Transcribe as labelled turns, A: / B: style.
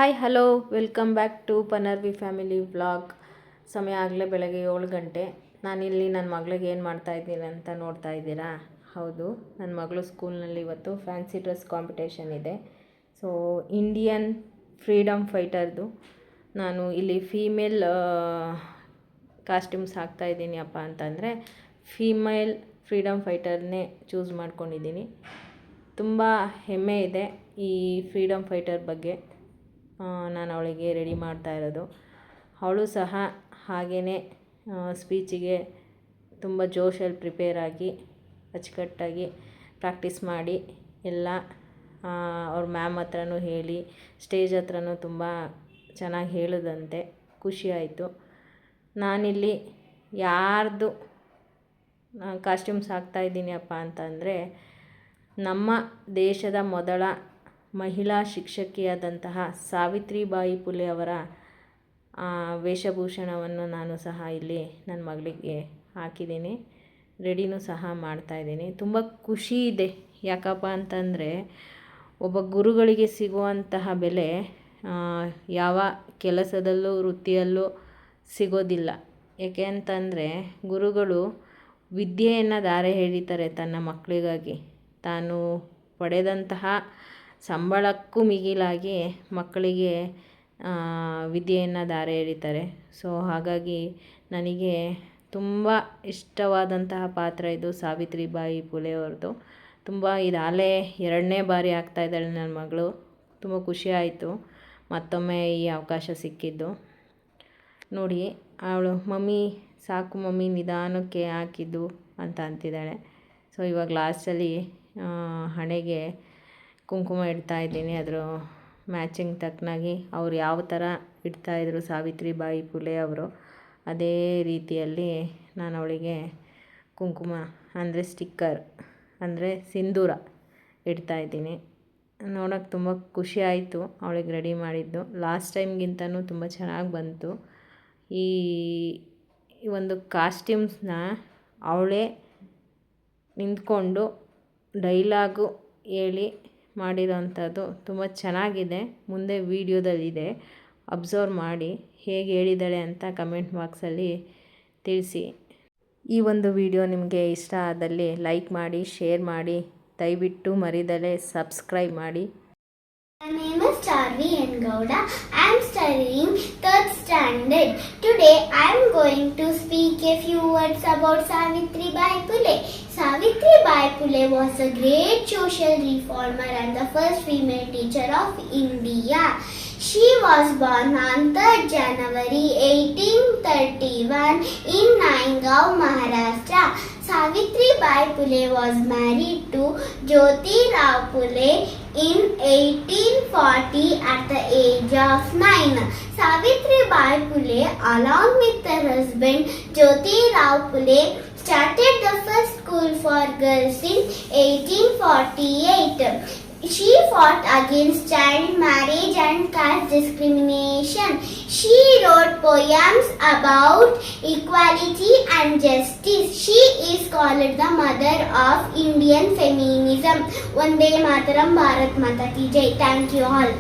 A: Hi hello welcome back to Panarvi family vlog. ಸಮಯ ಆಗಲೇ ಬೆಳಗ್ಗೆ 7 ಗಂಟೆ. ನಾನಿಲ್ಲಿ ನನ್ನ ಮಗಳಿಗೆ ಏನು ಮಾಡ್ತಾಯಿದ್ದೀನಿ ಅಂತ ನೋಡ್ತಾ ಇದ್ದೀರಾ. ಹೌದು, ನನ್ನ ಮಗಳು ಸ್ಕೂಲ್ನಲ್ಲಿ ಇವತ್ತು ಫ್ಯಾನ್ಸಿ ಡ್ರೆಸ್ ಕಾಂಪಿಟೇಷನ್ ಇದೆ. ಸೊ ಇಂಡಿಯನ್ ಫ್ರೀಡಮ್ ಫೈಟರ್ದು ನಾನು ಇಲ್ಲಿ ಫೀಮೇಲ್ ಕಾಸ್ಟ್ಯೂಮ್ಸ್ ಹಾಕ್ತಾಯಿದ್ದೀನಿ ಅಪ್ಪ ಅಂತಂದರೆ ಫೀಮೇಲ್ ಫ್ರೀಡಮ್ ಫೈಟರ್ನೇ ಚೂಸ್ ಮಾಡ್ಕೊಂಡಿದ್ದೀನಿ. ತುಂಬ ಹೆಮ್ಮೆ ಇದೆ ಈ ಫ್ರೀಡಮ್ ಫೈಟರ್ ಬಗ್ಗೆ. ನಾನು ಅವಳಿಗೆ ರೆಡಿ ಮಾಡ್ತಾ ಇರೋದು. ಅವಳು ಸಹ ಹಾಗೇ ಸ್ಪೀಚಿಗೆ ತುಂಬ ಜೋಶಲ್ಲಿ ಪ್ರಿಪೇರ್ ಆಗಿ ಅಚ್ಚುಕಟ್ಟಾಗಿ ಪ್ರಾಕ್ಟೀಸ್ ಮಾಡಿ ಎಲ್ಲ ಅವ್ರ ಮ್ಯಾಮ್ ಹತ್ರನೂ ಹೇಳಿ ಸ್ಟೇಜ್ ಹತ್ರನೂ ತುಂಬ ಚೆನ್ನಾಗಿ ಹೇಳಿದಂತೆ. ಖುಷಿಯಾಯಿತು. ನಾನಿಲ್ಲಿ ಯಾರ್ದು ಕಾಸ್ಟ್ಯೂಮ್ಸ್ ಹಾಕ್ತಾಯಿದ್ದೀನಿ ಅಪ್ಪ ಅಂತಂದರೆ ನಮ್ಮ ದೇಶದ ಮೊದಲ ಮಹಿಳಾ ಶಿಕ್ಷಕಿಯಾದಂತಹ ಸಾವಿತ್ರಿಬಾಯಿ ಫುಲೆ ಅವರ ವೇಷಭೂಷಣವನ್ನು ನಾನು ಸಹ ಇಲ್ಲಿ ನನ್ನ ಮಗಳಿಗೆ ಹಾಕಿದ್ದೀನಿ. ರೆಡಿನೂ ಸಹ ಮಾಡ್ತಾಯಿದ್ದೀನಿ. ತುಂಬ ಖುಷಿ ಇದೆ. ಯಾಕಪ್ಪ ಅಂತಂದರೆ ಒಬ್ಬ ಗುರುಗಳಿಗೆ ಸಿಗುವಂತಹ ಬೆಲೆ ಯಾವ ಕೆಲಸದಲ್ಲೂ ವೃತ್ತಿಯಲ್ಲೂ ಸಿಗೋದಿಲ್ಲ. ಏಕೆ ಅಂತಂದರೆ ಗುರುಗಳು ವಿದ್ಯೆಯನ್ನು ಧಾರೆ ಎರೀತಾರೆ ತನ್ನ ಮಕ್ಕಳಿಗಾಗಿ. ತಾನು ಪಡೆದಂತಹ ಸಂಬಳಕ್ಕೂ ಮಿಗಿಲಾಗಿ ಮಕ್ಕಳಿಗೆ ವಿದ್ಯೆಯನ್ನು ಧಾರೆ ಎರೀತಾರೆ. ಸೊ ಹಾಗಾಗಿ ನನಗೆ ತುಂಬ ಇಷ್ಟವಾದಂತಹ ಪಾತ್ರ ಇದು ಸಾವಿತ್ರಿಬಾಯಿ ಫುಲೆ ಅವ್ರದ್ದು. ತುಂಬ ಇದಾಗಲೇ 2ನೇ ಬಾರಿ ಆಗ್ತಾಯಿದ್ದಾಳೆ ನನ್ನ ಮಗಳು. ತುಂಬ ಖುಷಿ ಆಯಿತು ಮತ್ತೊಮ್ಮೆ ಈ ಅವಕಾಶ ಸಿಕ್ಕಿದ್ದು. ನೋಡಿ, ಅವಳು ಮಮ್ಮಿ ಸಾಕು ಮಮ್ಮಿ ನಿಧಾನಕ್ಕೆ ಹಾಕಿದ್ದು ಅಂತ ಅಂತಿದ್ದಾಳೆ. ಸೊ ಇವಾಗ ಲಾಸ್ಟಲ್ಲಿ ಹಣೆಗೆ ಕುಂಕುಮ ಇಡ್ತಾಯಿದ್ದೀನಿ. ಅದರ ಮ್ಯಾಚಿಂಗ್ ತಕ್ಕನಾಗಿ ಅವ್ರು ಯಾವ ಥರ ಇಡ್ತಾಯಿದ್ರು ಸಾವಿತ್ರಿಬಾಯಿ ಫುಲೆ ಅವರು, ಅದೇ ರೀತಿಯಲ್ಲಿ ನಾನು ಅವಳಿಗೆ ಕುಂಕುಮ ಅಂದರೆ ಸ್ಟಿಕ್ಕರ್ ಅಂದರೆ ಸಿಂಧೂರ ಇಡ್ತಾಯಿದ್ದೀನಿ. ನೋಡೋಕ್ಕೆ ತುಂಬ ಖುಷಿ ಆಯಿತು ಅವಳಿಗೆ ರೆಡಿ ಮಾಡಿದ್ದು. ಲಾಸ್ಟ್ ಟೈಮ್ಗಿಂತನೂ ತುಂಬ ಚೆನ್ನಾಗಿ ಬಂತು. ಈ ಒಂದು ಕಾಸ್ಟ್ಯೂಮ್ಸ್ನ ಅವಳೇ ನಿಂತ್ಕೊಂಡು ಡೈಲಾಗು ಹೇಳಿ ಮಾಡಿರೋವಂಥದ್ದು ತುಂಬ ಚೆನ್ನಾಗಿದೆ. ಮುಂದೆ ವೀಡಿಯೋದಲ್ಲಿದೆ, ಅಬ್ಸರ್ವ್ ಮಾಡಿ ಹೇಗೆ ಹೇಳಿದ್ದಾಳೆ ಅಂತ ಕಮೆಂಟ್ ಬಾಕ್ಸಲ್ಲಿ ತಿಳಿಸಿ. ಈ ಒಂದು ವಿಡಿಯೋ ನಿಮಗೆ ಇಷ್ಟ ಆದಲ್ಲಿ ಲೈಕ್ ಮಾಡಿ, ಶೇರ್ ಮಾಡಿ, ದಯವಿಟ್ಟು ಮರಿದಲೇ ಸಬ್ಸ್ಕ್ರೈಬ್ ಮಾಡಿ.
B: My name is Charvi N. Gowda. I am studying 3rd standard. Today I am going to speak a few words about Savitribai Phule. Savitribai Phule was a great social reformer and the first female teacher of India. She was born on 3rd January 1831 in Nayangaon, Maharashtra. Savitribai Phule was married to Jyotirao Phule in 1840 at the age of 9. Savitribai Phule, along with her husband Jyotirao Phule, started the first school for girls in 1848. She fought against child marriage and caste discrimination. She wrote poems about equality and justice. She is called the mother of Indian feminism. Vande Mataram, Bharat Mata Ki Jai. Thank you all.